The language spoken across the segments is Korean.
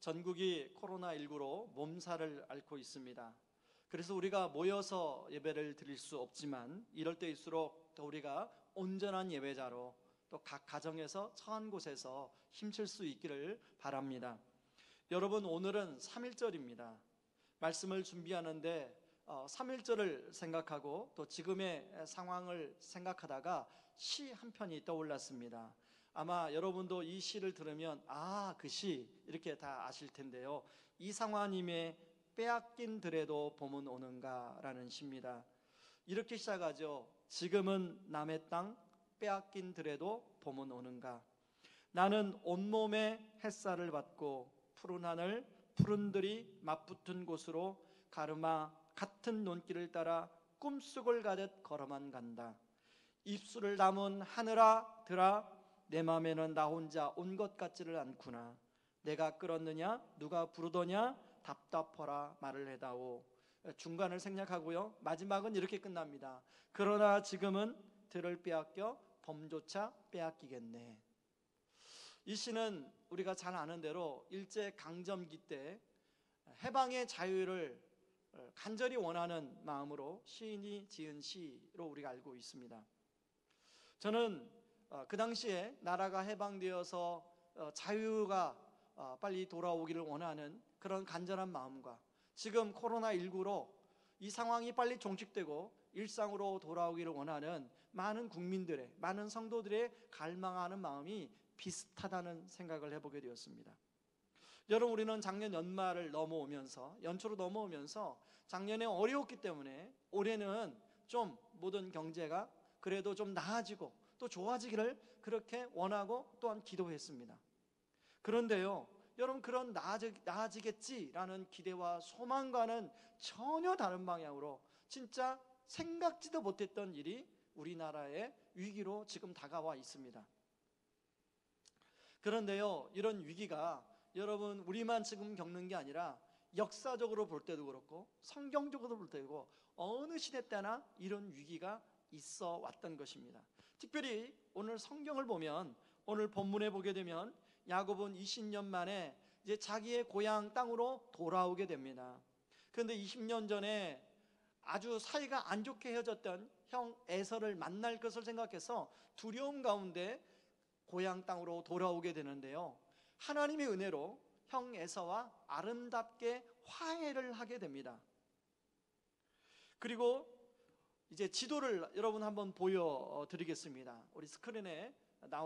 전국이 코로나19로 몸살을 앓고 있습니다. 그래서 우리가 모여서 예배를 드릴 수 없지만 이럴 때일수록 더 우리가 온전한 예배자로 또 각 가정에서 처한 곳에서 힘쓸 수 있기를 바랍니다. 여러분, 오늘은 3.1절입니다. 말씀을 준비하는데 3.1절을 생각하고 또 지금의 상황을 생각하다가 시 한 편이 떠올랐습니다. 아마 여러분도 이 시를 들으면 그 시 이렇게 다 아실 텐데요. 이상화님의 빼앗긴 들에도 봄은 오는가 라는 시입니다. 이렇게 시작하죠. 지금은 남의 땅 빼앗긴 들에도 봄은 오는가. 나는 온몸에 햇살을 받고 푸른 하늘 푸른 들이 맞붙은 곳으로 가르마 같은 논길을 따라 꿈속을 가듯 걸어만 간다. 입술을 담은 하늘아 들아 내 맘에는 나 혼자 온 것 같지를 않구나. 내가 끌었느냐 누가 부르더냐 답답하라 말을 해다오. 중간을 생략하고요, 마지막은 이렇게 끝납니다. 그러나 지금은 들을 빼앗겨 봄조차 빼앗기겠네. 이 시는 우리가 잘 아는 대로 일제강점기 때 해방의 자유를 간절히 원하는 마음으로 시인이 지은 시로 우리가 알고 있습니다. 저는 그 당시에 나라가 해방되어서 자유가 빨리 돌아오기를 원하는 그런 간절한 마음과 지금 코로나19로 이 상황이 빨리 종식되고 일상으로 돌아오기를 원하는 많은 국민들의, 많은 성도들의 갈망하는 마음이 비슷하다는 생각을 해보게 되었습니다. 여러분, 우리는 작년 연초로 넘어오면서 작년에 어려웠기 때문에 올해는 좀 모든 경제가 그래도 좀 나아지고 또 좋아지기를 그렇게 원하고 또한 기도했습니다. 그런데요, 여러분, 그런 나아지겠지라는 기대와 소망과는 전혀 다른 방향으로 진짜 생각지도 못했던 일이 우리나라의 위기로 지금 다가와 있습니다. 그런데요, 이런 위기가 여러분 우리만 지금 겪는 게 아니라 역사적으로 볼 때도 그렇고 성경적으로 볼 때도 어느 시대 때나 이런 위기가 있어 왔던 것입니다. 특별히 오늘 성경을 보면, 오늘 본문에 보게 되면 야곱은 20년 만에 이제 자기의 고향 땅으로 돌아오게 됩니다. 그런데 20년 전에 아주 사이가 안 좋게 헤어졌던 형 에서를 만날 것을 생각해서 두려움 가운데 고향 땅으로 돌아오게 되는데요, 하나님의 은혜로 형 에서와 아름답게 화해를 하게 됩니다. 그리고 이제 지도를 여러분 한번 보여드리겠습니다. 우리 스크린에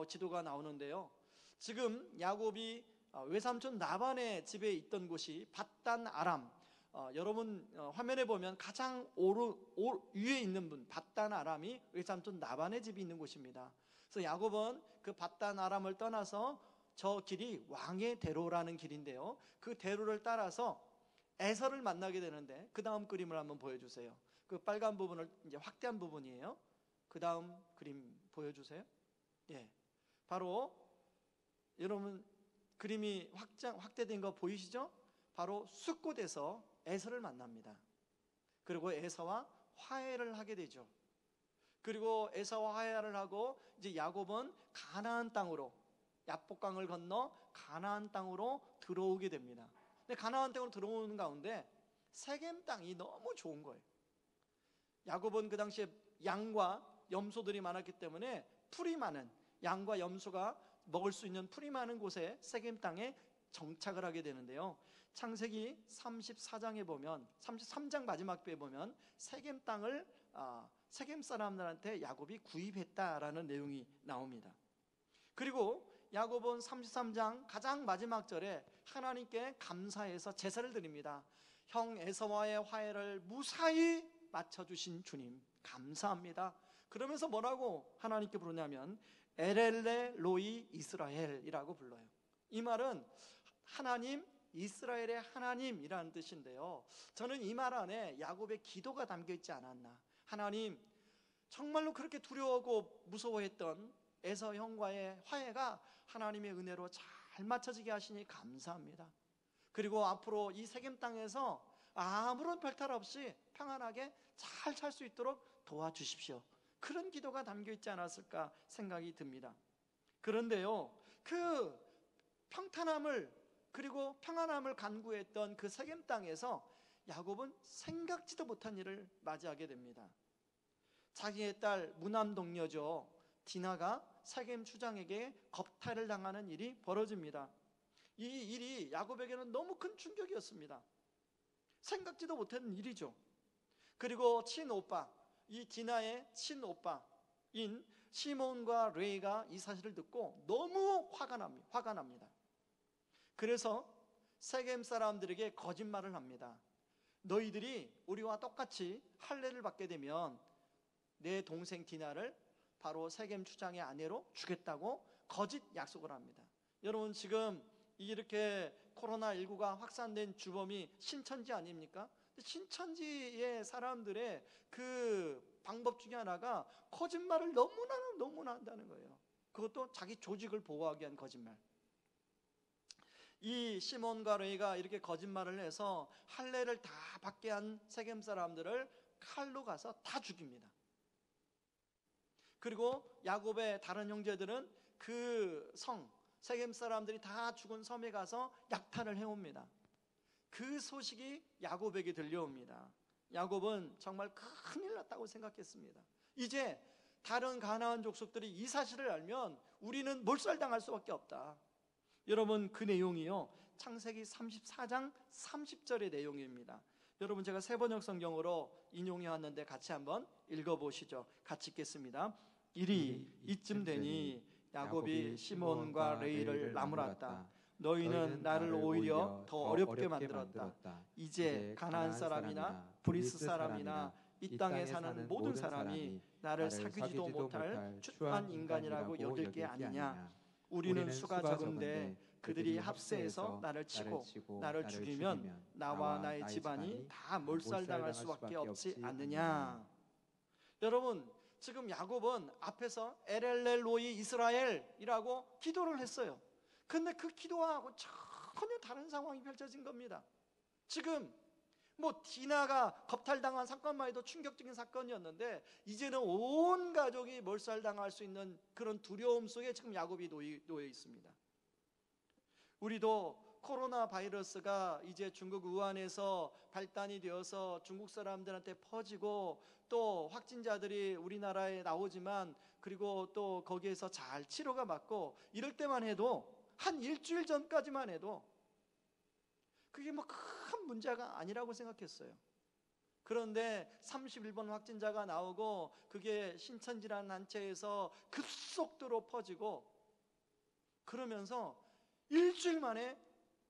지도가 나오는데요, 지금 야곱이 외삼촌 라반의 집에 있던 곳이 밧단 아람, 여러분 화면에 보면 가장 위에 있는 분, 밧단 아람이 외삼촌 라반의 집이 있는 곳입니다. 그래서 야곱은 그 밧단 아람을 떠나서 저 길이 왕의 대로라는 길인데요, 그 대로를 따라서 에서를 만나게 되는데, 그 다음 그림을 한번 보여주세요. 그 빨간 부분을 이제 확대한 부분이에요. 그 다음 그림 보여주세요. 예, 바로 여러분 그림이 확대된 거 보이시죠? 바로 숫곳에서 에서를 만납니다. 그리고 에서와 화해를 하게 되죠. 그리고 에서와 화해를 하고 이제 야곱은 가나안 땅으로, 야복강을 건너 가나안 땅으로 들어오게 됩니다. 근데 가나안 땅으로 들어오는 가운데 세겜 땅이 너무 좋은 거예요. 야곱은 그 당시에 양과 염소들이 많았기 때문에 풀이 많은, 양과 염소가 먹을 수 있는 풀이 많은 곳에 세겜 땅에 정착을 하게 되는데요, 창세기 34장에 보면, 33장 마지막 부에 보면 세겜 땅을 세겜 사람들한테 야곱이 구입했다라는 내용이 나옵니다. 그리고 야곱은 33장 가장 마지막 절에 하나님께 감사해서 제사를 드립니다. 형 에서와의 화해를 무사히 맞춰주신 주님 감사합니다. 그러면서 뭐라고 하나님께 부르냐면 엘엘레 로이 이스라엘이라고 불러요. 이 말은 하나님, 이스라엘의 하나님이라는 뜻인데요, 저는 이 말 안에 야곱의 기도가 담겨 있지 않았나. 하나님, 정말로 그렇게 두려워하고 무서워했던 에서 형과의 화해가 하나님의 은혜로 잘 맞춰지게 하시니 감사합니다. 그리고 앞으로 이 세겜 땅에서 아무런 별탈 없이 평안하게 잘 살 수 있도록 도와주십시오. 그런 기도가 담겨 있지 않았을까 생각이 듭니다. 그런데요, 그 평탄함을, 그리고 평안함을 간구했던 그 세겜 땅에서 야곱은 생각지도 못한 일을 맞이하게 됩니다. 자기의 딸 무남 동료죠 디나가 세겜 추장에게 겁탈을 당하는 일이 벌어집니다. 이 일이 야곱에게는 너무 큰 충격이었습니다. 생각지도 못한 일이죠. 그리고 친오빠, 이 디나의 친오빠인 시몬과 레이가 이 사실을 듣고 너무 화가 납니다. 그래서 세겜 사람들에게 거짓말을 합니다. 너희들이 우리와 똑같이 할례를 받게 되면 내 동생 디나를 바로 세겜 추장의 아내로 주겠다고 거짓 약속을 합니다. 여러분, 지금 이렇게 코로나19가 확산된 주범이 신천지 아닙니까? 신천지의 사람들의 그 방법 중에 하나가 거짓말을 너무나 한다는 거예요. 그것도 자기 조직을 보호하기 위한 거짓말. 이 시몬과 레이가 이렇게 거짓말을 해서 할례를 다 받게 한 세겜 사람들을 칼로 가서 다 죽입니다. 그리고 야곱의 다른 형제들은 그 세겜 사람들이 다 죽은 섬에 가서 약탈을 해옵니다. 그 소식이 야곱에게 들려옵니다. 야곱은 정말 큰일 났다고 생각했습니다. 이제 다른 가나안 족속들이 이 사실을 알면 우리는 몰살당할 수밖에 없다. 여러분, 그 내용이요 창세기 34장 30절의 내용입니다. 여러분, 제가 세번역 성경으로 인용해 왔는데 같이 한번 읽어보시죠. 같이 읽겠습니다. 일이 이쯤 되니 야곱이 시몬과 레이를 나무랐다. 너희는 나를 오히려 더 어렵게 만들었다. 이제 가나안 사람이나 브리스 사람이나 이 땅에 사는 모든 사람이 나를 사귀지도 못할 추한 인간이라고 여길 게 아니냐. 우리는 수가 적은데 그들이 합세해서 나를 치고 나를 죽이면 나와 나의 집안이 다 몰살당할 수밖에 없지 않느냐. 여러분, 지금 야곱은 앞에서 엘엘로이 이스라엘이라고 기도를 했어요. 근데 그 기도하고 전혀 다른 상황이 펼쳐진 겁니다. 지금 디나가 겁탈당한 사건만 해도 충격적인 사건이었는데 이제는 온 가족이 몰살당할 수 있는 그런 두려움 속에 지금 야곱이 놓여 있습니다. 우리도 코로나 바이러스가 이제 중국 우한에서 발단이 되어서 중국 사람들한테 퍼지고 또 확진자들이 우리나라에 나오지만 그리고 또 거기에서 잘 치료가 받고 이럴 때만 해도 한 일주일 전까지만 해도 그게 큰 문제가 아니라고 생각했어요. 그런데 31번 확진자가 나오고 그게 신천지라는 단체에서 급속도로 퍼지고 그러면서 일주일 만에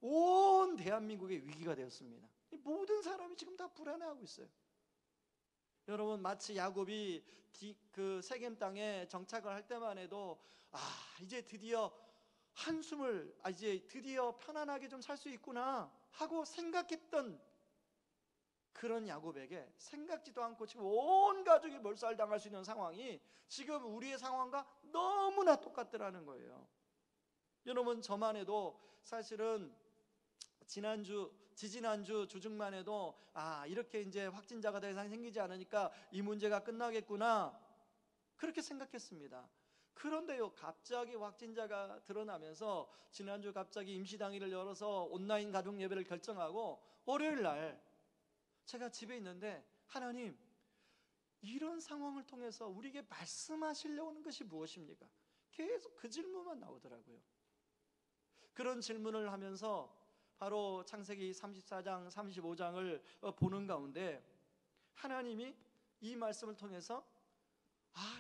온 대한민국의 위기가 되었습니다. 모든 사람이 지금 다 불안해하고 있어요. 여러분, 마치 야곱이 그 세겜 땅에 정착을 할 때만 해도 이제 드디어 이제 드디어 편안하게 좀 살 수 있구나 하고 생각했던 그런 야곱에게 생각지도 않고 지금 온 가족이 몰살당할 수 있는 상황이 지금 우리의 상황과 너무나 똑같더라는 거예요. 여러분, 저만 해도 사실은 지지난주 주중만 해도 이렇게 이제 확진자가 더 이상 생기지 않으니까 이 문제가 끝나겠구나 그렇게 생각했습니다. 그런데요, 갑자기 확진자가 드러나면서 지난주 갑자기 임시당일을 열어서 온라인 가족 예배를 결정하고 월요일 날 제가 집에 있는데 하나님, 이런 상황을 통해서 우리에게 말씀하시려고 하는 것이 무엇입니까? 계속 그 질문만 나오더라고요. 그런 질문을 하면서 바로 창세기 34장 35장을 보는 가운데 하나님이 이 말씀을 통해서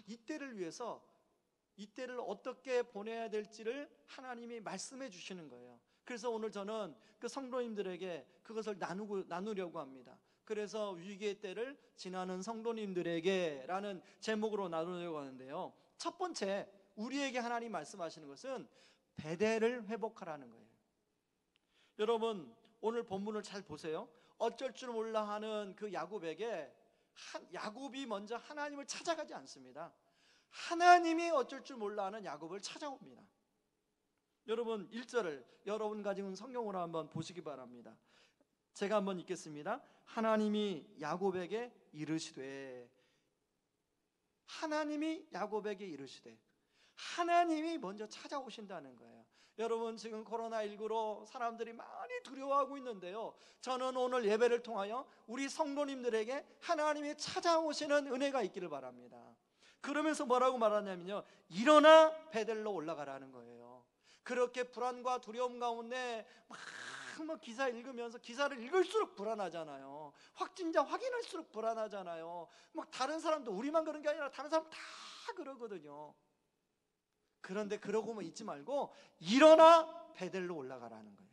이때를 위해서 이때를 어떻게 보내야 될지를 하나님이 말씀해 주시는 거예요. 그래서 오늘 저는 그 성도님들에게 그것을 나누려고 합니다. 그래서 위기의 때를 지나는 성도님들에게 라는 제목으로 나누려고 하는데요, 첫 번째 우리에게 하나님 말씀하시는 것은 대대를 회복하라는 거예요. 여러분, 오늘 본문을 잘 보세요. 어쩔 줄 몰라 하는 그 야곱에게 야곱이 먼저 하나님을 찾아가지 않습니다. 하나님이 어쩔 줄 몰라 하는 야곱을 찾아옵니다. 여러분, 1절을 여러분 가지고 있는 성경으로 한번 보시기 바랍니다. 제가 한번 읽겠습니다. 하나님이 야곱에게 이르시되, 하나님이 야곱에게 이르시되, 하나님이 먼저 찾아오신다는 거예요. 여러분, 지금 코로나19로 사람들이 많이 두려워하고 있는데요, 저는 오늘 예배를 통하여 우리 성도님들에게 하나님이 찾아오시는 은혜가 있기를 바랍니다. 그러면서 뭐라고 말하냐면요, 일어나 베델로 올라가라는 거예요. 그렇게 불안과 두려움 가운데 막 기사 읽으면서, 기사를 읽을수록 불안하잖아요. 확진자 확인할수록 불안하잖아요. 막 다른 사람도, 우리만 그런 게 아니라 다른 사람 다 그러거든요. 그런데 그러고만 있지 말고 일어나 베델로 올라가라는 거예요.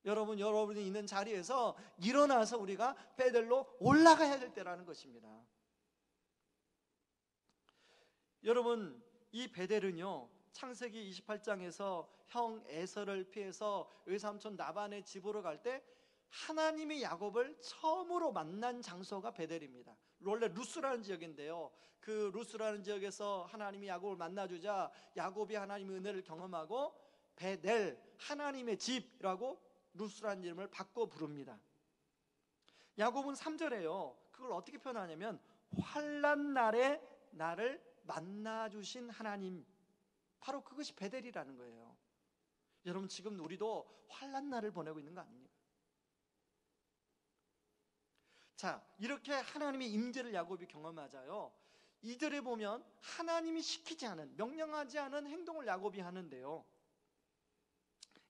여러분, 여러분이 있는 자리에서 일어나서 우리가 베델로 올라가야 될 때라는 것입니다. 여러분, 이 베델은요, 창세기 28장에서 형 에서를 피해서 외삼촌 라반의 집으로 갈 때 하나님이 야곱을 처음으로 만난 장소가 베델입니다. 원래 루스라는 지역인데요, 그 루스라는 지역에서 하나님이 야곱을 만나주자 야곱이 하나님의 은혜를 경험하고 베델, 하나님의 집이라고 루스라는 이름을 바꿔 부릅니다. 야곱은 3절에요, 그걸 어떻게 표현하냐면 환난 날에 나를 만나주신 하나님, 바로 그것이 베델이라는 거예요. 여러분, 지금 우리도 환난 날을 보내고 있는 거 아닙니까? 자, 이렇게 하나님의 임재를 야곱이 경험하자요, 2절에 보면 하나님이 시키지 않은, 명령하지 않은 행동을 야곱이 하는데요,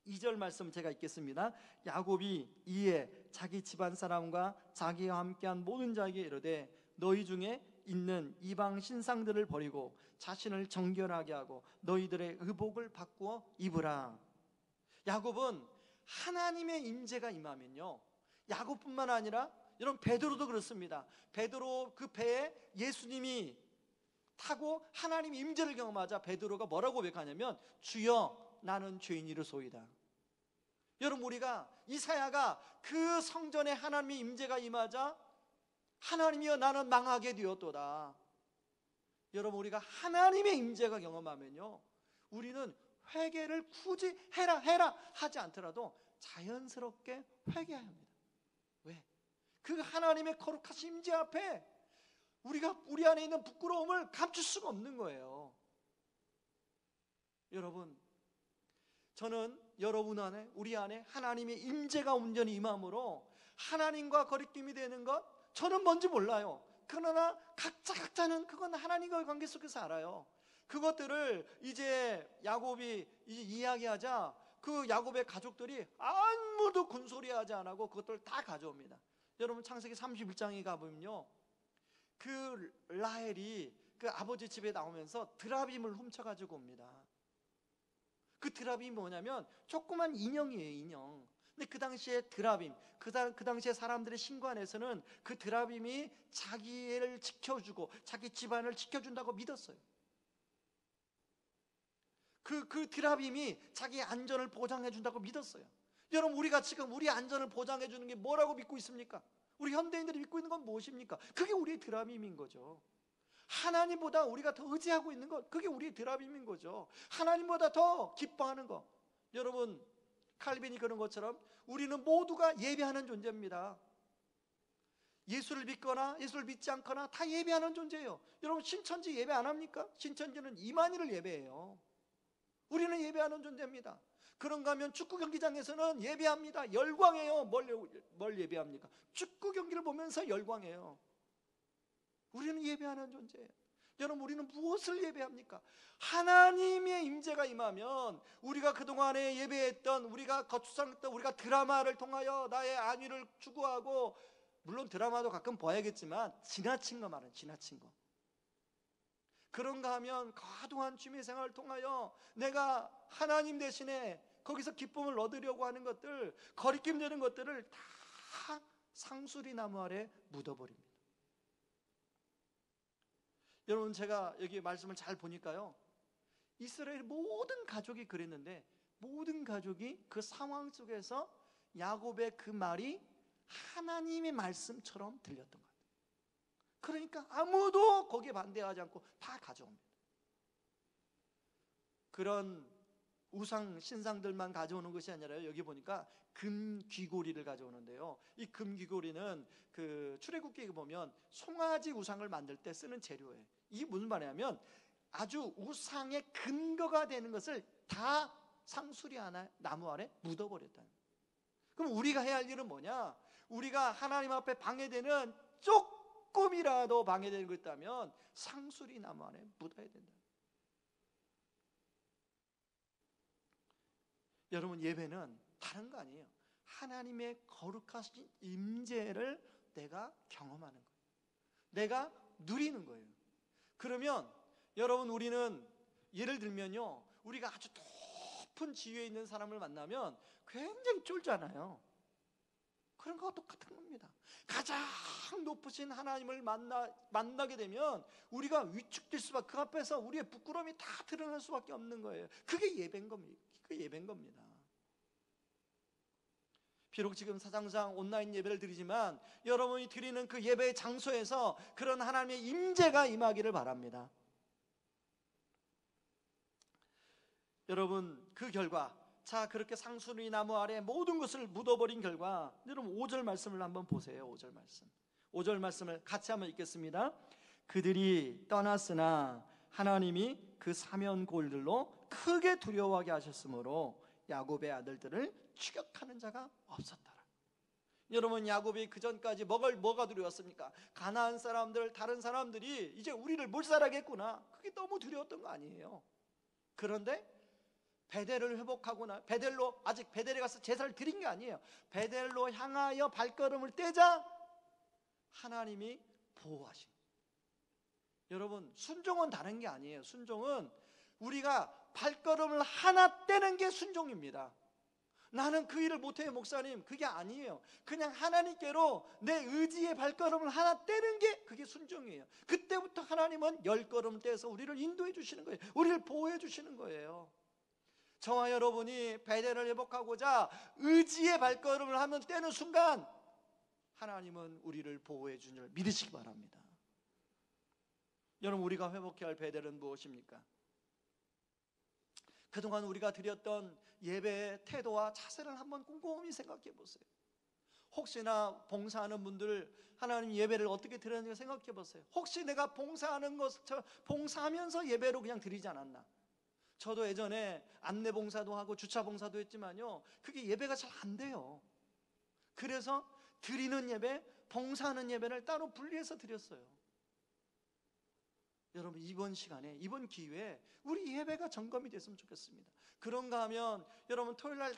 2절 말씀 제가 읽겠습니다. 야곱이 이에 자기 집안 사람과 자기와 함께한 모든 자에게 이르되 너희 중에 있는 이방 신상들을 버리고 자신을 정결하게 하고 너희들의 의복을 바꾸어 입으라. 야곱은 하나님의 임재가 임하면요, 야곱뿐만 아니라 여러분, 베드로도 그렇습니다. 베드로 그 배에 예수님이 타고 하나님의 임재를 경험하자 베드로가 뭐라고 고백하냐면 주여 나는 죄인이로소이다. 여러분, 우리가, 이사야가 그 성전에 하나님의 임재가 임하자 하나님이여 나는 망하게 되었도다. 여러분, 우리가 하나님의 임재가 경험하면요, 우리는 회개를 굳이 해라 하지 않더라도 자연스럽게 회개해야 합니다. 왜? 그 하나님의 거룩하신 임재 앞에 우리가 우리 안에 있는 부끄러움을 감출 수가 없는 거예요. 여러분, 저는 여러분 안에, 우리 안에 하나님의 임재가 온전히 임함으로 하나님과 거리낌이 되는 것, 저는 뭔지 몰라요. 그러나 각자는 그건 하나님과의 관계 속에서 알아요. 그것들을 이제 야곱이 이야기하자 그 야곱의 가족들이 아무도 군소리하지 않고 그것들을 다 가져옵니다. 여러분, 창세기 31장에 가보면요, 그 라헬이 그 아버지 집에 나오면서 드라빔을 훔쳐가지고 옵니다. 그 드라빔이 뭐냐면 조그만 인형이에요, 인형. 근데 그 당시에 드라빔, 그 당시에 사람들의 신관에서는 그 드라빔이 자기를 지켜주고 자기 집안을 지켜준다고 믿었어요. 그 드라빔이 자기 안전을 보장해준다고 믿었어요. 여러분, 우리가 지금 우리 안전을 보장해주는 게 뭐라고 믿고 있습니까? 우리 현대인들이 믿고 있는 건 무엇입니까? 그게 우리의 드라빔인 거죠. 하나님보다 우리가 더 의지하고 있는 것, 그게 우리의 드라빔인 거죠. 하나님보다 더 기뻐하는 것. 여러분, 칼빈이 그런 것처럼 우리는 모두가 예배하는 존재입니다. 예수를 믿거나 예수를 믿지 않거나 다 예배하는 존재예요. 여러분, 신천지 예배 안 합니까? 신천지는 이만희를 예배해요. 우리는 예배하는 존재입니다. 그런가 하면 축구 경기장에서는 예배합니다. 열광해요. 뭘 예배합니까? 축구 경기를 보면서 열광해요. 우리는 예배하는 존재예요. 여러분, 우리는 무엇을 예배합니까? 하나님의 임재가 임하면 우리가 그동안에 예배했던, 우리가 거추장했던, 우리가 드라마를 통하여 나의 안위를 추구하고, 물론 드라마도 가끔 봐야겠지만 지나친 거 말은 지나친 거, 그런가 하면 과도한 취미 생활을 통하여 내가 하나님 대신에 거기서 기쁨을 얻으려고 하는 것들, 거리낌 되는 것들을 다 상수리 나무 아래 묻어버립니다. 여러분, 제가 여기 말씀을 잘 보니까요, 이스라엘 모든 가족이 그랬는데 모든 가족이 그 상황 속에서 야곱의 그 말이 하나님의 말씀처럼 들렸던 거예요. 그러니까 아무도 거기에 반대하지 않고 다 가져옵니다. 그런 우상 신상들만 가져오는 것이 아니라 여기 보니까 금귀고리를 가져오는데요, 이 금귀고리는 그 출애굽기에 보면 송아지 우상을 만들 때 쓰는 재료예요. 이게 무슨 말이냐면 아주 우상의 근거가 되는 것을 다 상수리 하나 나무 아래 묻어버렸다는 거예요. 그럼 우리가 해야 할 일은 뭐냐? 우리가 하나님 앞에 방해되는, 조금이라도 방해되는 거 있다면 상수리 나무 안에 묻어야 된다. 여러분, 예배는 다른 거 아니에요. 하나님의 거룩하신 임재를 내가 경험하는 거예요. 내가 누리는 거예요. 그러면 여러분, 우리는 예를 들면요, 우리가 아주 높은 지위에 있는 사람을 만나면 굉장히 쫄잖아요. 그런 거와 똑같은 겁니다. 가장 높으신 하나님을 만나게 되면 우리가 위축될 수밖에, 그 앞에서 우리의 부끄러움이 다 드러날 수밖에 없는 거예요. 그게 예배인 겁니다. 그게 예배인 겁니다. 비록 지금 사상상 온라인 예배를 드리지만 여러분이 드리는 그 예배의 장소에서 그런 하나님의 임재가 임하기를 바랍니다. 여러분, 그 결과, 자, 그렇게 상수리 나무 아래 모든 것을 묻어버린 결과, 여러분 5절 말씀을 한번 보세요. 5절 말씀, 5절 말씀을 같이 한번 읽겠습니다. 그들이 떠났으나 하나님이 그 사면골들로 크게 두려워하게 하셨으므로 야곱의 아들들을 추격하는 자가 없었더라. 여러분, 야곱이 그 전까지 뭐가 두려웠습니까? 가나안 사람들, 다른 사람들이 이제 우리를 몰살하겠구나, 그게 너무 두려웠던 거 아니에요. 그런데 베델을 회복하거나, 베델로, 아직 베델에 가서 제사를 드린 게 아니에요. 베델로 향하여 발걸음을 떼자 하나님이 보호하신 거예요. 여러분, 순종은 다른 게 아니에요. 순종은 우리가 발걸음을 하나 떼는 게 순종입니다. 나는 그 일을 못해요 목사님, 그게 아니에요. 그냥 하나님께로 내 의지의 발걸음을 하나 떼는 게 그게 순종이에요. 그때부터 하나님은 10걸음 떼서 우리를 인도해 주시는 거예요. 우리를 보호해 주시는 거예요. 저와 여러분이 베델을 회복하고자 의지의 발걸음을 하면 떼는 순간 하나님은 우리를 보호해 주는 줄 믿으시기 바랍니다. 여러분, 우리가 회복해야 할 베델은 무엇입니까? 그동안 우리가 드렸던 예배의 태도와 자세를 한번 꼼꼼히 생각해 보세요. 혹시나 봉사하는 분들, 하나님 예배를 어떻게 드렸는지 생각해 보세요. 혹시 내가 봉사하는 것, 봉사하면서 예배로 그냥 드리지 않았나? 저도 예전에 안내 봉사도 하고 주차 봉사도 했지만요, 그게 예배가 잘 안 돼요. 그래서 드리는 예배, 봉사하는 예배를 따로 분리해서 드렸어요. 여러분, 이번 시간에, 이번 기회에 우리 예배가 점검이 됐으면 좋겠습니다. 그런가 하면 여러분, 토요일날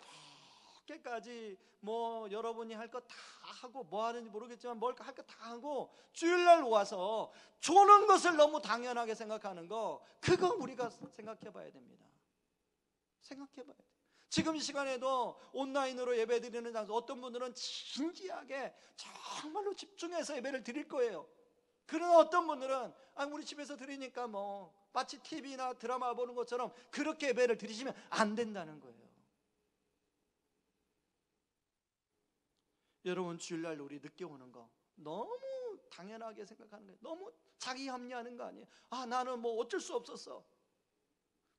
늦게까지 뭐 여러분이 할 거 다 하고, 뭐 하는지 모르겠지만 뭘 할 거 다 하고 주일날 와서 조는 것을 너무 당연하게 생각하는 거, 그거 우리가 생각해 봐야 됩니다. 생각해 봐야 돼요. 지금 이 시간에도 온라인으로 예배 드리는 장소, 어떤 분들은 진지하게 정말로 집중해서 예배를 드릴 거예요. 그러나 어떤 분들은 우리 집에서 드리니까 뭐 마치 TV나 드라마 보는 것처럼 그렇게 예배를 드리시면 안 된다는 거예요. 여러분, 주일날 우리 늦게 오는 거 너무 당연하게 생각하는 거예요. 너무 자기 합리화하는 거 아니에요? 나는 뭐 어쩔 수 없었어.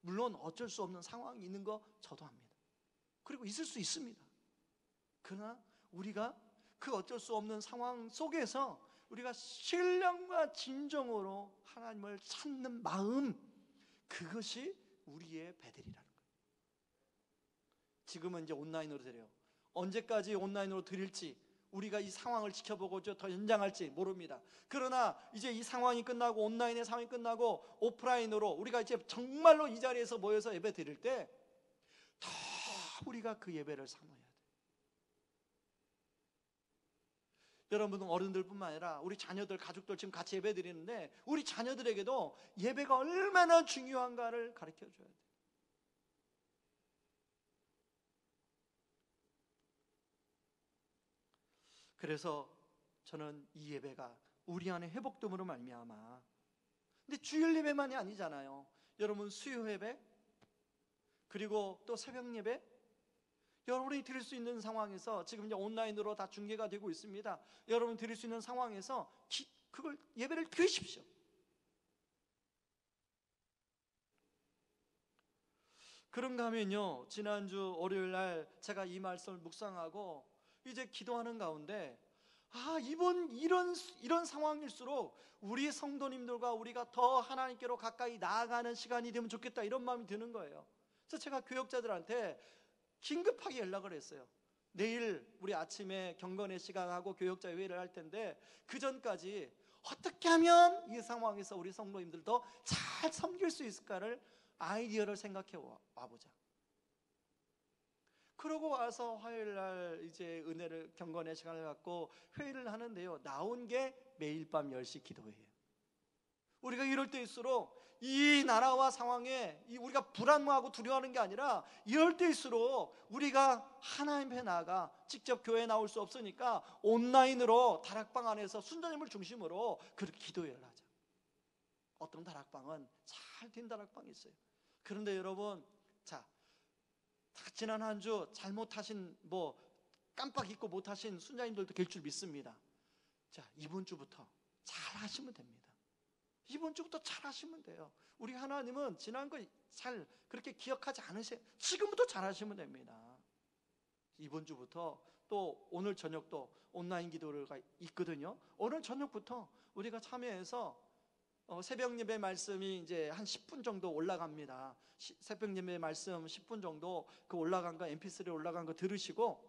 물론 어쩔 수 없는 상황이 있는 거 저도 합니다. 그리고 있을 수 있습니다. 그러나 우리가 그 어쩔 수 없는 상황 속에서 우리가 신령과 진정으로 하나님을 찾는 마음, 그것이 우리의 베델이라는 거예요. 지금은 이제 온라인으로 드려요. 언제까지 온라인으로 드릴지, 우리가 이 상황을 지켜보고 더 연장할지 모릅니다. 그러나 이제 이 상황이 끝나고, 온라인의 상황이 끝나고 오프라인으로 우리가 이제 정말로 이 자리에서 모여서 예배 드릴 때 더 우리가 그 예배를 사모해야 돼요. 여러분은 어른들뿐만 아니라 우리 자녀들, 가족들 지금 같이 예배 드리는데 우리 자녀들에게도 예배가 얼마나 중요한가를 가르쳐 줘야 돼요. 그래서 저는 이 예배가 우리 안에 회복됨으로 말미암아, 근데 주일 예배만이 아니잖아요. 여러분, 수요 예배, 그리고 또 새벽 예배, 여러분이 드릴 수 있는 상황에서, 지금 이제 온라인으로 다 중계가 되고 있습니다. 여러분 드릴 수 있는 상황에서 그걸 예배를 드리십시오. 그런가 하면요, 지난주 월요일 날 제가 이 말씀을 묵상하고 이제 기도하는 가운데, 이번 이런 상황일수록 우리 성도님들과 우리가 더 하나님께로 가까이 나아가는 시간이 되면 좋겠다, 이런 마음이 드는 거예요. 그래서 제가 교역자들한테 긴급하게 연락을 했어요. 내일 우리 아침에 경건의 시간하고 교역자 회의를 할 텐데 그 전까지 어떻게 하면 이 상황에서 우리 성도님들도 잘 섬길 수 있을까를 아이디어를 생각해 와보자. 그러고 와서 화요일 날 이제 은혜를 경건의 시간을 갖고 회의를 하는데요, 나온 게 매일 밤 10시 기도회예요. 우리가 이럴 때일수록 이 나라와 상황에 우리가 불안하고 두려워하는 게 아니라 이럴 때일수록 우리가 하나님 앞에 나아가 직접 교회에 나올 수 없으니까 온라인으로 다락방 안에서 순전함을 중심으로 그렇게 기도회를 하자. 어떤 다락방은 잘 된 다락방이 있어요. 그런데 여러분, 자, 지난 한 주 잘못하신 깜빡 잊고 못하신 순자님들도 계실 줄 믿습니다. 자, 이번 주부터 잘 하시면 됩니다. 이번 주부터 잘 하시면 돼요. 우리 하나님은 지난 거 잘 그렇게 기억하지 않으세요. 지금부터 잘 하시면 됩니다. 이번 주부터 또 오늘 저녁도 온라인 기도가 있거든요. 오늘 저녁부터 우리가 참여해서 새벽 예배 말씀이 이제 한 10분 정도 올라갑니다. 새벽 예배 말씀 10분 정도 그 올라간 거 mp3 올라간 거 들으시고,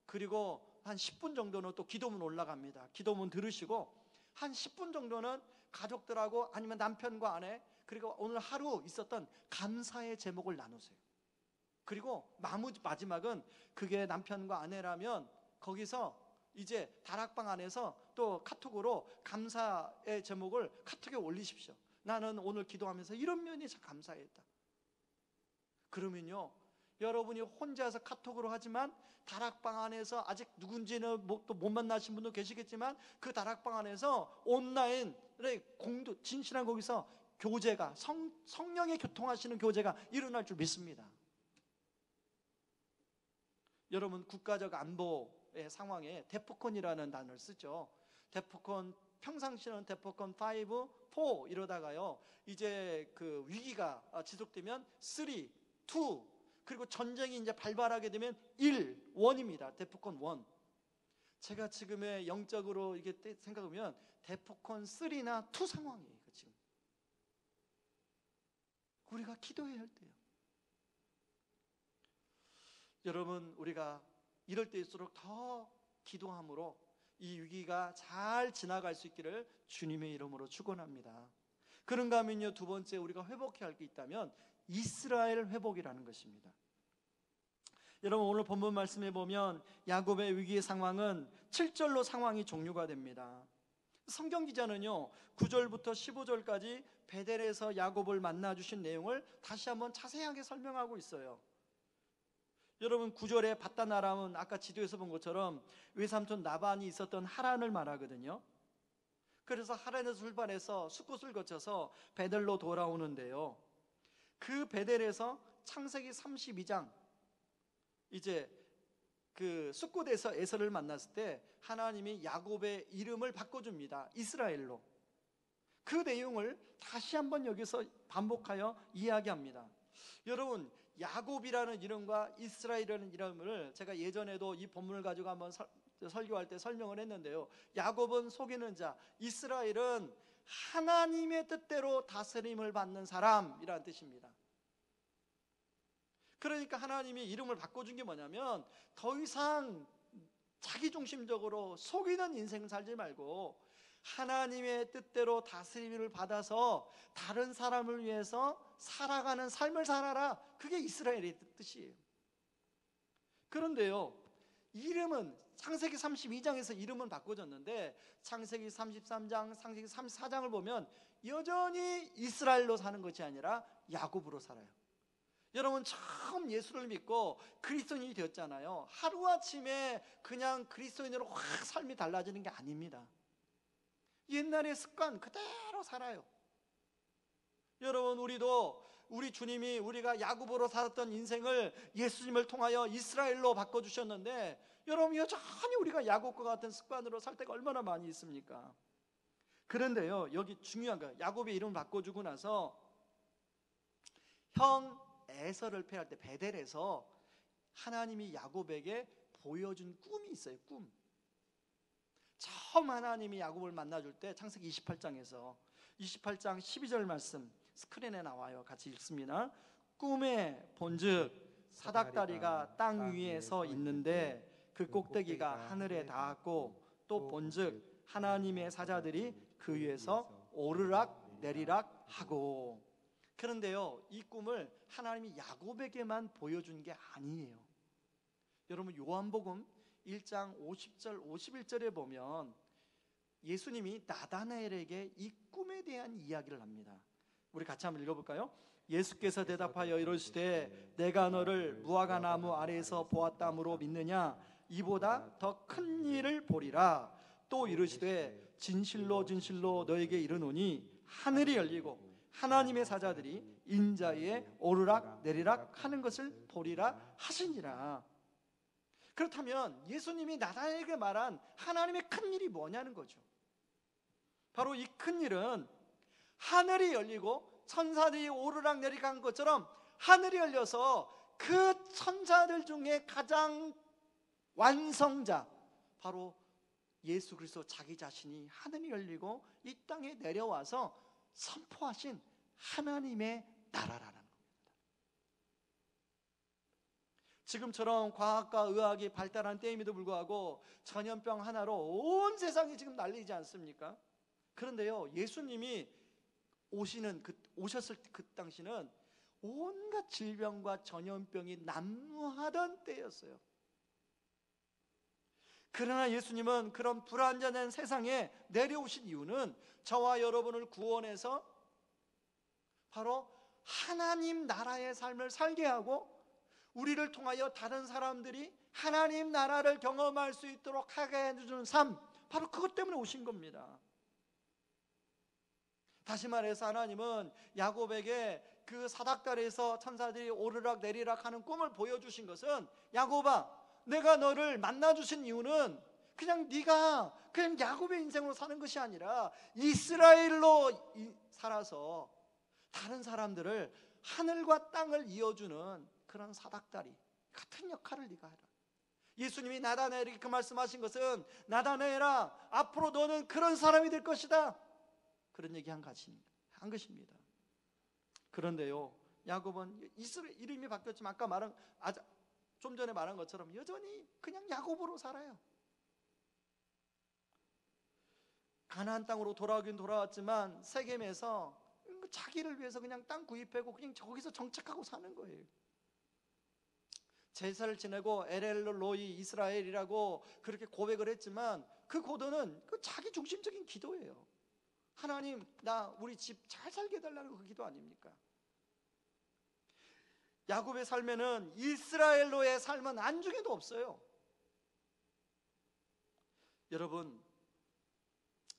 그리고 한 10분 정도는 또 기도문 올라갑니다. 기도문 들으시고 한 10분 정도는 가족들하고 아니면 남편과 아내, 그리고 오늘 하루 있었던 감사의 제목을 나누세요. 그리고 마지막은 그게 남편과 아내라면 거기서 이제 다락방 안에서 또 카톡으로 감사의 제목을 카톡에 올리십시오. 나는 오늘 기도하면서 이런 면이 참 감사했다. 그러면요, 여러분이 혼자서 카톡으로 하지만 다락방 안에서 아직 누군지는 또 못 만나신 분도 계시겠지만 그 다락방 안에서 온라인의 진실한 거기서 교제가 성령의 교통하시는 교제가 일어날 줄 믿습니다. 여러분, 국가적 안보의 상황에 데프콘이라는 단어를 쓰죠. 데프콘, 평상시는 데프콘 5, 4 이러다가요, 이제 그 위기가 지속되면 3, 2, 그리고 전쟁이 이제 발발하게 되면 1, 1입니다. 데프콘 1. 제가 지금의 영적으로 이게 생각하면 데프콘 3나 2 상황이에요. 지금 우리가 기도해야 할 때요. 여러분, 우리가 이럴 때일수록 더 기도함으로 이 위기가 잘 지나갈 수 있기를 주님의 이름으로 축원합니다. 그런가 하면요, 두 번째 우리가 회복해야 할 게 있다면 이스라엘 회복이라는 것입니다. 여러분, 오늘 본문 말씀에 보면 야곱의 위기의 상황은 7절로 상황이 종료가 됩니다. 성경 기자는요 9절부터 15절까지 베델에서 야곱을 만나 주신 내용을 다시 한번 자세하게 설명하고 있어요. 여러분, 9절에 바단 아람은 아까 지도에서 본 것처럼 외삼촌 나반이 있었던 하란을 말하거든요. 그래서 하란에서 출발해서 숫곳을 거쳐서 베델로 돌아오는데요, 그 베델에서 창세기 32장 이제 그 숫곳에서 에서를 만났을 때 하나님이 야곱의 이름을 바꿔줍니다. 이스라엘로. 그 내용을 다시 한번 여기서 반복하여 이야기합니다. 여러분, 야곱이라는 이름과 이스라엘이라는 이름을 제가 예전에도 이 본문을 가지고 한번 설교할 때 설명을 했는데요, 야곱은 속이는 자, 이스라엘은 하나님의 뜻대로 다스림을 받는 사람이라는 뜻입니다. 그러니까 하나님이 이름을 바꿔준 게 뭐냐면 더 이상 자기중심적으로 속이는 인생 살지 말고 하나님의 뜻대로 다스림을 받아서 다른 사람을 위해서 살아가는 삶을 살아라. 그게 이스라엘의 뜻이에요. 그런데요, 이름은 창세기 32장에서 이름은 바꿔졌는데 창세기 33장, 창세기 34장을 보면 여전히 이스라엘로 사는 것이 아니라 야곱으로 살아요. 여러분, 처음 예수를 믿고 그리스도인이 되었잖아요. 하루아침에 그냥 그리스도인으로 확 삶이 달라지는 게 아닙니다. 옛날의 습관 그대로 살아요. 여러분, 우리 주님이 우리가 야곱으로 살았던 인생을 예수님을 통하여 이스라엘로 바꿔주셨는데, 여러분, 여전히 우리가 야곱과 같은 습관으로 살 때가 얼마나 많이 있습니까? 그런데요, 여기 중요한 거예요. 야곱의 이름을 바꿔주고 나서 형 에서를 패할 때 베델에서 하나님이 야곱에게 보여준 꿈이 있어요. 꿈. 처음 하나님이 야곱을 만나줄 때 창세기 28장에서 28장 12절 말씀 스크린에 나와요. 같이 읽습니다. 꿈에 본즉 사닥다리가 땅 위에 서 있는데 그 꼭대기가 하늘에 닿았고 또 본즉 하나님의 사자들이 그 위에서 오르락 내리락 하고. 그런데요, 이 꿈을 하나님이 야곱에게만 보여준 게 아니에요. 여러분, 요한복음 1장 50절 51절에 보면 예수님이 나다나엘에게 이 꿈에 대한 이야기를 합니다. 우리 같이 한번 읽어볼까요? 예수께서 대답하여 이르시되 내가 너를 무화과 나무 아래에서 보았다므로 믿느냐? 이보다 더 큰 일을 보리라. 또 이르시되 진실로 진실로 너에게 이르노니 하늘이 열리고 하나님의 사자들이 인자에 오르락 내리락 하는 것을 보리라 하시니라. 그렇다면 예수님이 나다나엘에게 말한 하나님의 큰 일이 뭐냐는 거죠. 바로 이 큰 일은 하늘이 열리고 천사들이 오르락 내리락 한 것처럼 하늘이 열려서 그 천사들 중에 가장 완성자, 바로 예수 그리스도 자기 자신이 하늘이 열리고 이 땅에 내려와서 선포하신 하나님의 나라라는 겁니다. 지금처럼 과학과 의학이 발달한 때임에도 불구하고 전염병 하나로 온 세상이 지금 난리지 않습니까? 그런데요, 예수님이 오셨을 그 당시는 온갖 질병과 전염병이 난무하던 때였어요. 그러나 예수님은 그런 불완전한 세상에 내려오신 이유는 저와 여러분을 구원해서 바로 하나님 나라의 삶을 살게 하고 우리를 통하여 다른 사람들이 하나님 나라를 경험할 수 있도록 하게 해주는 삶, 바로 그것 때문에 오신 겁니다. 다시 말해서 하나님은 야곱에게 그 사닥다리에서 천사들이 오르락 내리락 하는 꿈을 보여주신 것은, 야곱아, 내가 너를 만나주신 이유는 네가 그냥 야곱의 인생으로 사는 것이 아니라 이스라엘로 살아서 다른 사람들을 하늘과 땅을 이어주는 그런 사닥다리 같은 역할을 네가 해라. 예수님이 나다나엘에게 그 말씀하신 것은, 나다나엘아, 앞으로 너는 그런 사람이 될 것이다, 그런 얘기 한 것입니다. 그런데요, 야곱은 이름이 바뀌었지만 좀 전에 말한 것처럼 여전히 그냥 야곱으로 살아요. 가나안 땅으로 돌아오긴 돌아왔지만 세겜에서 자기를 위해서 그냥 땅 구입하고 그냥 저기서 정착하고 사는 거예요. 제사를 지내고 엘엘로이 이스라엘이라고 그렇게 고백을 했지만 그 고도는 그 자기 중심적인 기도예요. 하나님, 우리 집 잘 살게 해달라는 그 기도 아닙니까? 야곱의 삶에는 이스라엘로의 삶은 안중에도 없어요. 여러분,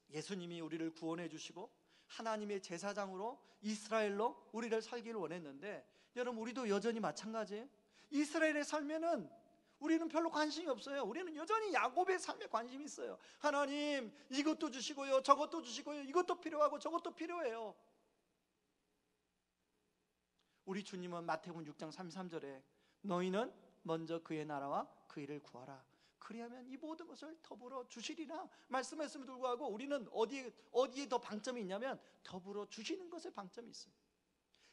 예수님이 우리를 구원해 주시고 하나님의 제사장으로 이스라엘로 우리를 살기를 원했는데, 여러분, 우리도 여전히 마찬가지예요. 이스라엘의 삶에는 우리는 별로 관심이 없어요. 우리는 여전히 야곱의 삶에 관심이 있어요. 하나님, 이것도 주시고요, 저것도 주시고요, 이것도 필요하고 저것도 필요해요. 우리 주님은 마태복음 6장 33절에 너희는 먼저 그의 나라와 그 일을 구하라, 그리하면 이 모든 것을 더불어 주시리라 말씀했음에도 불구하고 우리는 어디에 더 방점이 있냐면 더불어 주시는 것에 방점이 있어요.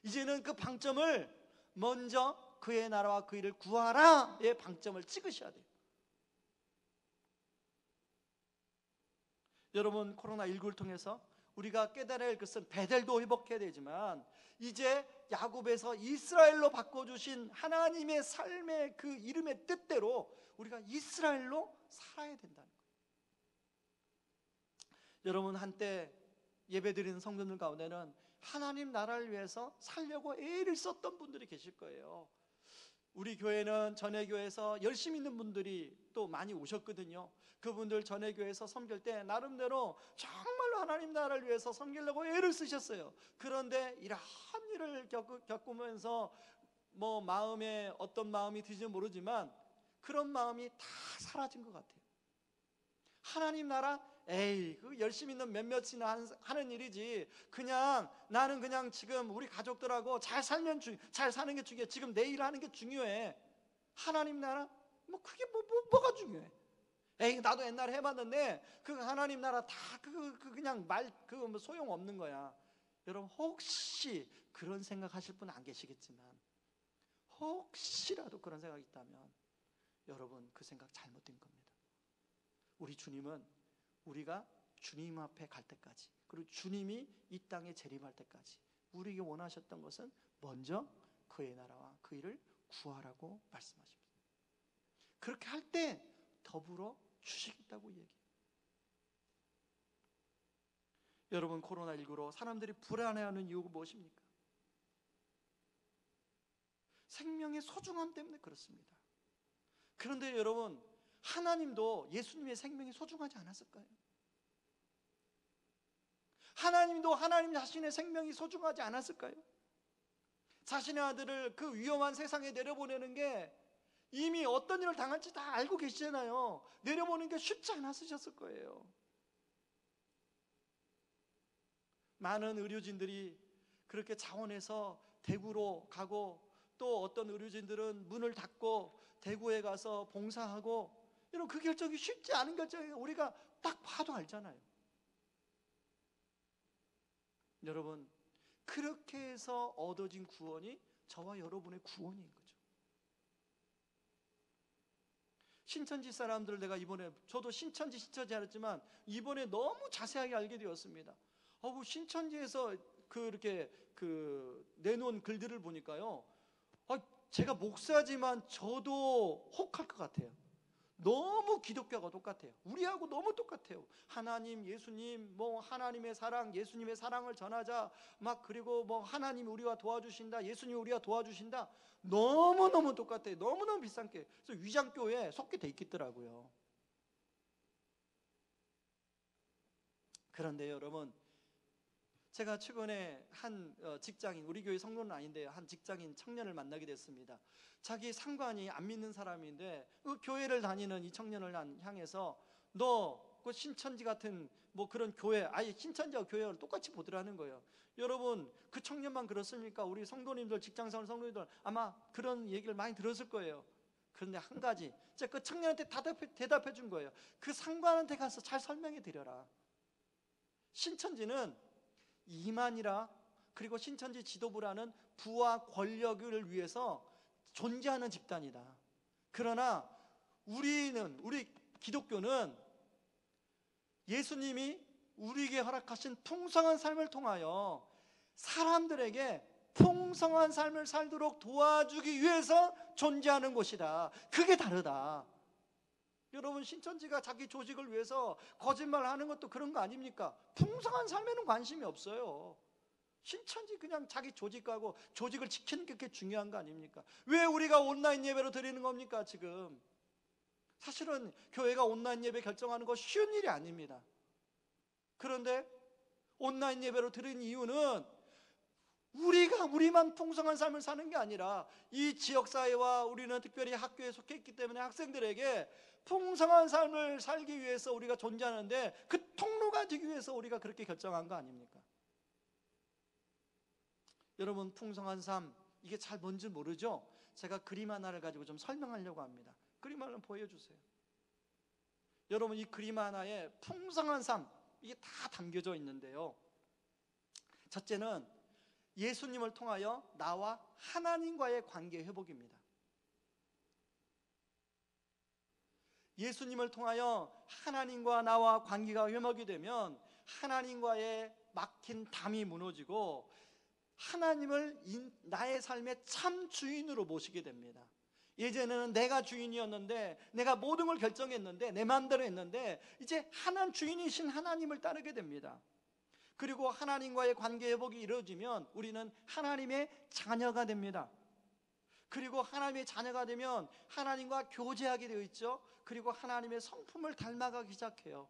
이제는 그 방점을 먼저 그의 나라와 그 일을 구하라의 방점을 찍으셔야 돼요. 여러분, 코로나19를 통해서 우리가 깨달아야 할 것은 베델도 회복해야 되지만 이제 야곱에서 이스라엘로 바꿔주신 하나님의 삶의 그 이름의 뜻대로 우리가 이스라엘로 살아야 된다는 거예요. 여러분, 한때 예배드리는 성도들 가운데는 하나님 나라를 위해서 살려고 애를 썼던 분들이 계실 거예요. 우리 교회는 전회교회에서 열심히 있는 분들이 또 많이 오셨거든요. 그분들 전회교회에서 섬길 때 나름대로 정말로 하나님 나라를 위해서 섬기려고 애를 쓰셨어요. 그런데 이러한 일을 겪으면서 마음에 어떤 마음이 드는지 모르지만 그런 마음이 다 사라진 것 같아요. 하나님 나라, 그 열심히 있는 몇몇이나 하는 일이지, 나는 그냥 지금 우리 가족들하고 잘 사는 게 중요해. 지금 내 일 하는 게 중요해. 하나님 나라, 그게 뭐가 중요해? 나도 옛날에 해봤는데 그 하나님 나라 다 그냥 소용 없는 거야. 여러분, 혹시 그런 생각하실 분 안 계시겠지만 혹시라도 그런 생각이 있다면 여러분, 그 생각 잘못된 겁니다. 우리 주님은 우리가 주님 앞에 갈 때까지, 그리고 주님이 이 땅에 재림할 때까지 우리에게 원하셨던 것은 먼저 그의 나라와 그 일을 구하라고 말씀하십니다. 그렇게 할 때 더불어 주시겠다고 얘기해요. 여러분, 코로나19로 사람들이 불안해하는 이유가 무엇입니까? 생명의 소중함 때문에 그렇습니다. 그런데 여러분, 하나님도 예수님의 생명이 소중하지 않았을까요? 하나님도 하나님 자신의 생명이 소중하지 않았을까요? 자신의 아들을 그 위험한 세상에 내려보내는 게, 이미 어떤 일을 당할지 다 알고 계시잖아요. 내려보는 게 쉽지 않았으셨을 거예요. 많은 의료진들이 그렇게 자원해서 대구로 가고, 또 어떤 의료진들은 문을 닫고 대구에 가서 봉사하고, 이런 그 결정이 쉽지 않은 결정이에요. 우리가 딱 봐도 알잖아요. 여러분, 그렇게 해서 얻어진 구원이 저와 여러분의 구원인 거죠. 신천지 사람들, 내가 이번에, 저도 신천지 알았지만 이번에 너무 자세하게 알게 되었습니다. 신천지에서 그렇게 내놓은 글들을 보니까요, 제가 목사지만 저도 혹할 것 같아요. 너무 기독교가 똑같아요. 우리하고 너무 똑같아요. 하나님, 예수님, 하나님의 사랑, 예수님의 사랑을 전하자, 그리고 하나님이 우리와 도와주신다, 예수님이 우리와 도와주신다. 너무너무 똑같아요. 너무너무 비싼 게. 그래서 위장교회에 속게 돼 있겠더라고요. 그런데 여러분, 제가 최근에 한 직장인, 우리 교회 성도는 아닌데 한 직장인 청년을 만나게 됐습니다. 자기 상관이 안 믿는 사람인데 그 교회를 다니는 이 청년을 향해서, 너 그 신천지 같은 그런 교회, 아예 신천지와 교회를 똑같이 보더라는 거예요. 여러분, 그 청년만 그렇습니까? 우리 성도님들, 직장생활 성도님들 아마 그런 얘기를 많이 들었을 거예요. 그런데 한 가지, 제가 그 청년한테 대답해 준 거예요. 그 상관한테 가서 잘 설명해 드려라. 신천지는 이만이라, 그리고 신천지 지도부라는 부와 권력을 위해서 존재하는 집단이다. 그러나 우리 기독교는 예수님이 우리에게 허락하신 풍성한 삶을 통하여 사람들에게 풍성한 삶을 살도록 도와주기 위해서 존재하는 곳이다. 그게 다르다. 여러분, 신천지가 자기 조직을 위해서 거짓말하는 것도 그런 거 아닙니까? 풍성한 삶에는 관심이 없어요. 신천지 그냥 자기 조직하고 조직을 지키는 게 그렇게 중요한 거 아닙니까? 왜 우리가 온라인 예배로 드리는 겁니까 지금? 사실은 교회가 온라인 예배 결정하는 거 쉬운 일이 아닙니다. 그런데 온라인 예배로 드리는 이유는 우리만 풍성한 삶을 사는 게 아니라 이 지역사회와 우리는 특별히 학교에 속해 있기 때문에 학생들에게 풍성한 삶을 살기 위해서 우리가 존재하는데, 그 통로가 되기 위해서 우리가 그렇게 결정한 거 아닙니까? 여러분, 풍성한 삶, 이게 잘 뭔지 모르죠? 제가 그림 하나를 가지고 좀 설명하려고 합니다. 그림 하나 보여주세요. 여러분, 이 그림 하나에 풍성한 삶, 이게 다 담겨져 있는데요, 첫째는 예수님을 통하여 나와 하나님과의 관계 회복입니다. 예수님을 통하여 하나님과 나와 관계가 회복이 되면 하나님과의 막힌 담이 무너지고 하나님을 나의 삶의 참 주인으로 모시게 됩니다. 예전에는 내가 주인이었는데, 내가 모든 걸 결정했는데, 내 마음대로 했는데, 이제 주인이신 하나님을 따르게 됩니다. 그리고 하나님과의 관계 회복이 이루어지면 우리는 하나님의 자녀가 됩니다. 그리고 하나님의 자녀가 되면 하나님과 교제하게 되어 있죠. 그리고 하나님의 성품을 닮아가기 시작해요.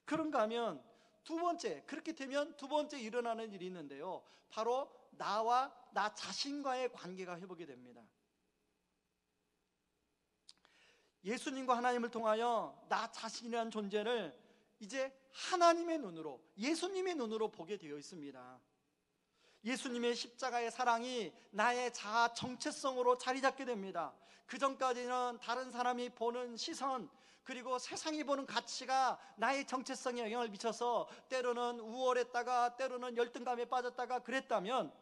그런가 하면 그렇게 되면 두 번째 일어나는 일이 있는데요, 바로 나와 나 자신과의 관계가 회복이 됩니다. 예수님과 하나님을 통하여 나 자신이라는 존재를 이제 하나님의 눈으로, 예수님의 눈으로 보게 되어 있습니다. 예수님의 십자가의 사랑이 나의 자아 정체성으로 자리 잡게 됩니다. 그 전까지는 다른 사람이 보는 시선, 그리고 세상이 보는 가치가 나의 정체성에 영향을 미쳐서 때로는 우월했다가 때로는 열등감에 빠졌다가 그랬다면,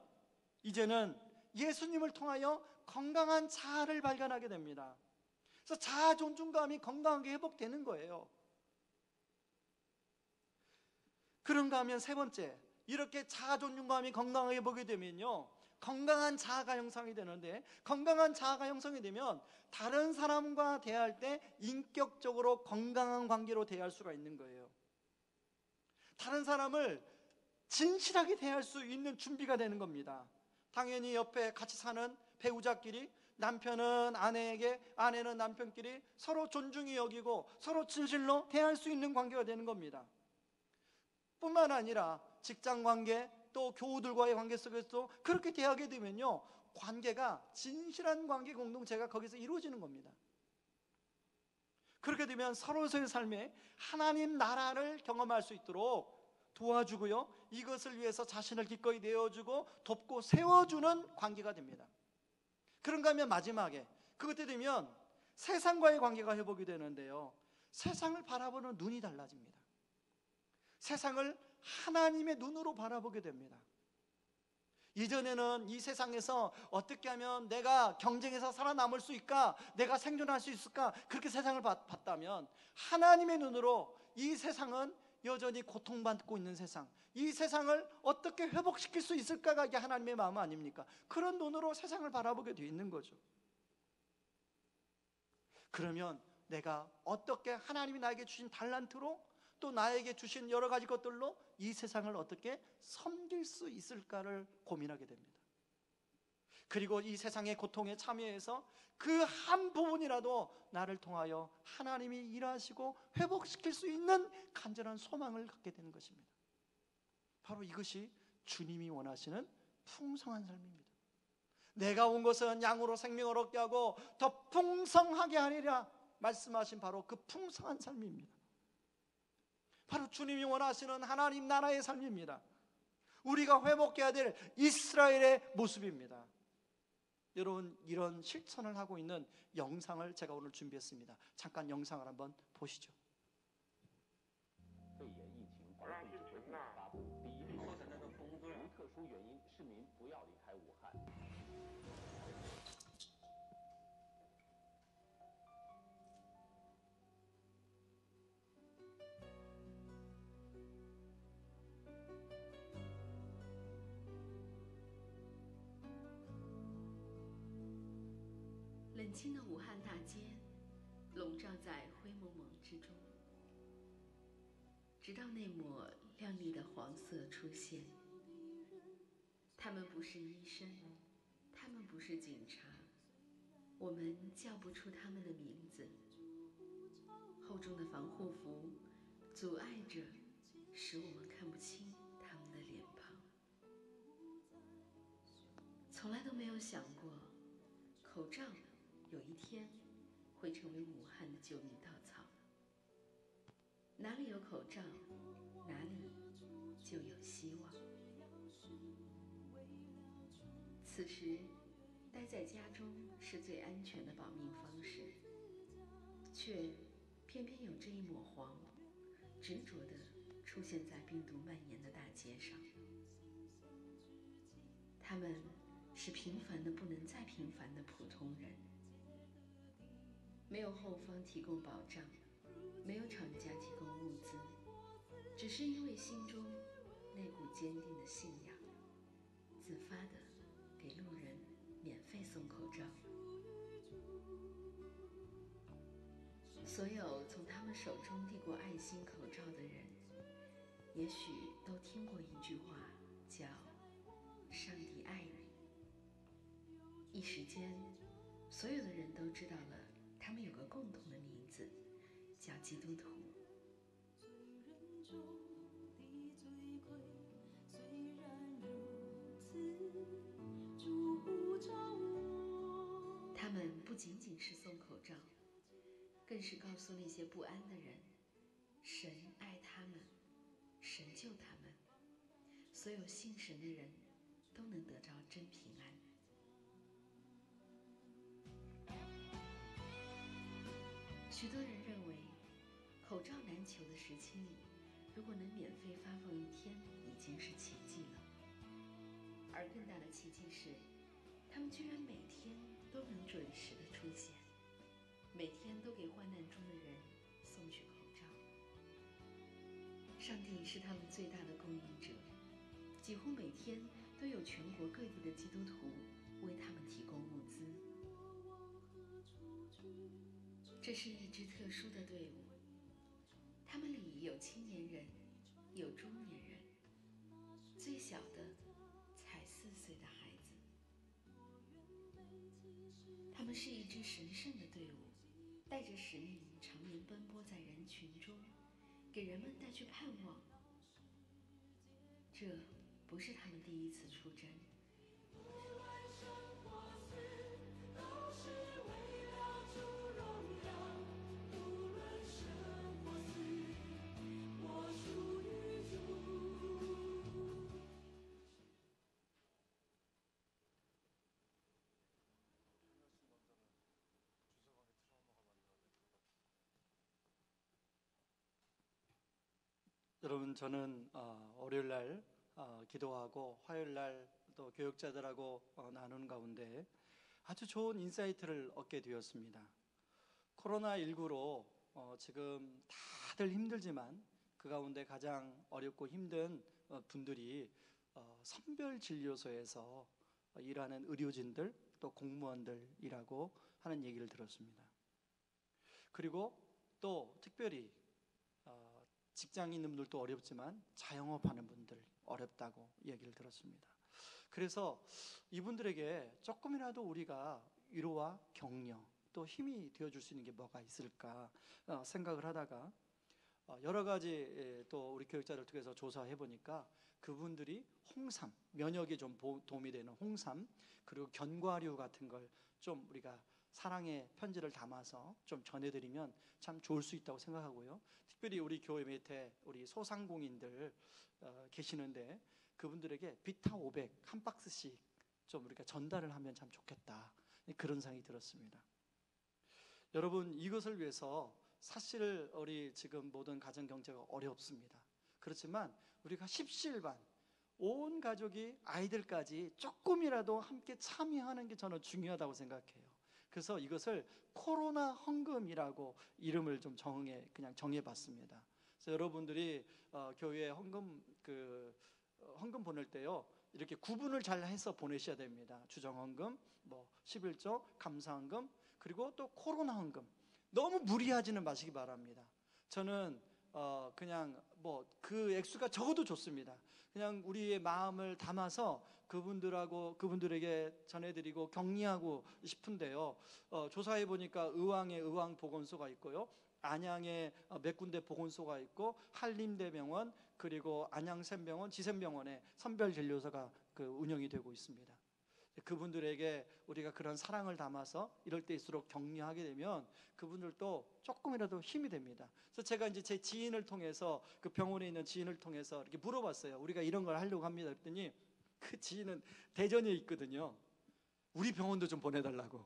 이제는 예수님을 통하여 건강한 자아를 발견하게 됩니다. 그래서 자아 존중감이 건강하게 회복되는 거예요. 그런가 하면 세 번째, 이렇게 자아 존중감이 건강하게 회복이 되면요, 건강한 자아가 형성이 되는데, 건강한 자아가 형성이 되면 다른 사람과 대할 때 인격적으로 건강한 관계로 대할 수가 있는 거예요. 다른 사람을 진실하게 대할 수 있는 준비가 되는 겁니다. 당연히 옆에 같이 사는 배우자끼리, 남편은 아내에게, 아내는 남편끼리 서로 존중히 여기고 서로 진실로 대할 수 있는 관계가 되는 겁니다. 뿐만 아니라 직장관계, 또 교우들과의 관계 속에서도 그렇게 대하게 되면요, 관계가 진실한 관계 공동체가 거기서 이루어지는 겁니다. 그렇게 되면 서로서의 삶에 하나님 나라를 경험할 수 있도록 도와주고요, 이것을 위해서 자신을 기꺼이 내어주고 돕고 세워주는 관계가 됩니다. 그런가 하면 마지막에 그것도 되면 세상과의 관계가 회복이 되는데요, 세상을 바라보는 눈이 달라집니다. 세상을 하나님의 눈으로 바라보게 됩니다. 이전에는 이 세상에서 어떻게 하면 내가 경쟁에서 살아남을 수 있을까, 내가 생존할 수 있을까, 그렇게 세상을 봤다면, 하나님의 눈으로 이 세상은 여전히 고통받고 있는 세상, 이 세상을 어떻게 회복시킬 수 있을까가 이게 하나님의 마음 아닙니까? 그런 눈으로 세상을 바라보게 돼 있는 거죠. 그러면 내가 어떻게 하나님이 나에게 주신 달란트로, 또 나에게 주신 여러 가지 것들로 이 세상을 어떻게 섬길 수 있을까를 고민하게 됩니다. 그리고 이 세상의 고통에 참여해서 그 한 부분이라도 나를 통하여 하나님이 일하시고 회복시킬 수 있는 간절한 소망을 갖게 되는 것입니다. 바로 이것이 주님이 원하시는 풍성한 삶입니다. 내가 온 것은 양으로 생명을 얻게 하고 더 풍성하게 하리라 말씀하신 바로 그 풍성한 삶입니다. 바로 주님이 원하시는 하나님 나라의 삶입니다. 우리가 회복해야 될 이스라엘의 모습입니다. 여러분, 이런 실천을 하고 있는 영상을 제가 오늘 준비했습니다. 잠깐 영상을 한번 보시죠. 冷清的武汉大街笼罩在灰蒙蒙之中，直到那抹亮丽的黄色出现。他们不是医生，他们不是警察，我们叫不出他们的名字。厚重的防护服阻碍着，使我们看不清他们的脸庞。从来都没有想过，口罩有一天会成为武汉的救命稻草。哪里有口罩，哪里就有希望。此时，待在家中是最安全的保命方式，却偏偏有这一抹黄，执着地出现在病毒蔓延的大街上。他们是平凡的不能再平凡的普通人，没有后方提供保障，没有厂家提供物资，只是因为心中那股坚定的信仰，自发地给路人免费送口罩。所有从他们手中递过爱心口罩的人，也许都听过一句话，叫“上帝爱你”。一时间，所有的人都知道了，他们有个共同的名字，叫基督徒。他们不仅仅是送口罩，更是告诉那些不安的人，神爱他们，神救他们，所有信神的人都能得着真平安。许多人认为，口罩难求的时期里，如果能免费发放一天，已经是奇迹了。而更大的奇迹是，他们居然每天都能准时的出现，每天都给患难中的人送去口罩。上帝是他们最大的供应者，几乎每天都有全国各地的基督徒为他们提供物资。这是一支特殊的队伍，他们里有青年人，有中年人，最小的才4岁的孩子。他们是一支神圣的队伍，带着使命，常年奔波在人群中，给人们带去盼望。这不是他们第一次出征。여러분, 저는 월요일 날 기도하고 화요일 날 또 교육자들하고 나누는 가운데 아주 좋은 인사이트를 얻게 되었습니다. 코로나19로 지금 다들 힘들지만 그 가운데 가장 어렵고 힘든 분들이 선별진료소에서 일하는 의료진들 또 공무원들이라고 하는 얘기를 들었습니다. 그리고 또 특별히 직장인분들도 어렵지만 자영업하는 분들 어렵다고 얘기를 들었습니다. 그래서 이분들에게 조금이라도 우리가 위로와 격려 또 힘이 되어줄 수 있는 게 뭐가 있을까 생각을 하다가 여러 가지 또 우리 교육자를 통해서 조사해 보니까 그분들이 홍삼, 면역에 좀 도움이 되는 홍삼 그리고 견과류 같은 걸 좀 우리가 사랑의 편지를 담아서 좀 전해드리면 참 좋을 수 있다고 생각하고요. 특별히 우리 교회 밑에 우리 소상공인들 계시는데 그분들에게 비타 500 한 박스씩 좀 우리가 전달을 하면 참 좋겠다, 그런 생각이 들었습니다. 여러분, 이것을 위해서 사실 우리 지금 모든 가정 경제가 어렵습니다. 그렇지만 우리가 십시일반 온 가족이 아이들까지 조금이라도 함께 참여하는 게 저는 중요하다고 생각해요. 그래서 이것을 코로나 헌금이라고 이름을 좀 정해봤습니다. 그래서 여러분들이 교회에 헌금 보낼 때요, 이렇게 구분을 잘 해서 보내셔야 됩니다. 주정 헌금, 11조, 감사 헌금, 그리고 또 코로나 헌금. 너무 무리하지는 마시기 바랍니다. 저는 그냥 그 액수가 적어도 좋습니다. 그냥 우리의 마음을 담아서 그분들에게 전해드리고 격려하고 싶은데요. 조사해 보니까 의왕에 의왕보건소가 있고요, 안양에 몇 군데 보건소가 있고 한림대병원 그리고 안양샘병원, 지샘병원에 선별진료소가 운영이 되고 있습니다. 그분들에게 우리가 그런 사랑을 담아서 이럴 때일수록 격려하게 되면 그분들도 조금이라도 힘이 됩니다. 그래서 제가 이제 제 지인을 통해서 그 병원에 있는 지인을 통해서 이렇게 물어봤어요. 우리가 이런 걸 하려고 합니다. 그랬더니 그 지인은 대전에 있거든요. 우리 병원도 좀 보내달라고.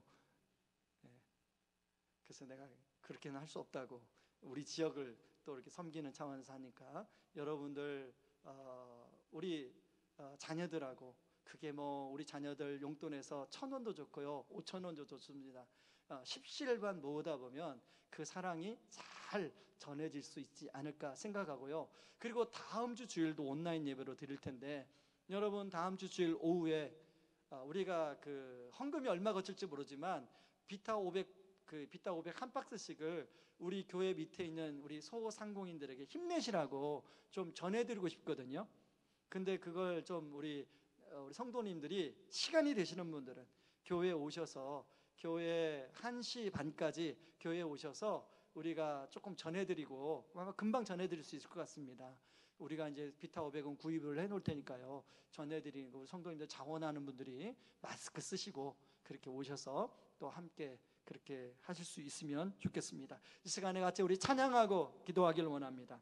그래서 내가 그렇게는 할 수 없다고, 우리 지역을 또 이렇게 섬기는 차원에서 하니까 여러분들 우리 자녀들하고 그게 우리 자녀들 용돈에서 1,000원도 좋고요 5,000원도 좋습니다. 십시일반 모으다 보면 그 사랑이 잘 전해질 수 있지 않을까 생각하고요. 그리고 다음 주 주일도 온라인 예배로 드릴 텐데 여러분, 다음 주 주일 오후에 우리가 헌금이 얼마 거칠지 모르지만 비타 500 한 박스씩을 우리 교회 밑에 있는 우리 소상공인들에게 힘내시라고 좀 전해드리고 싶거든요. 근데 그걸 좀 우리 성도님들이 시간이 되시는 분들은 교회에 오셔서 교회 1시 반까지 교회에 오셔서 우리가 조금 전해드리고 아마 금방 전해드릴 수 있을 것 같습니다. 우리가 이제 비타 500은 구입을 해놓을 테니까요, 전해드리고 성도님들 자원하는 분들이 마스크 쓰시고 그렇게 오셔서 또 함께 그렇게 하실 수 있으면 좋겠습니다. 이 시간에 같이 우리 찬양하고 기도하기를 원합니다.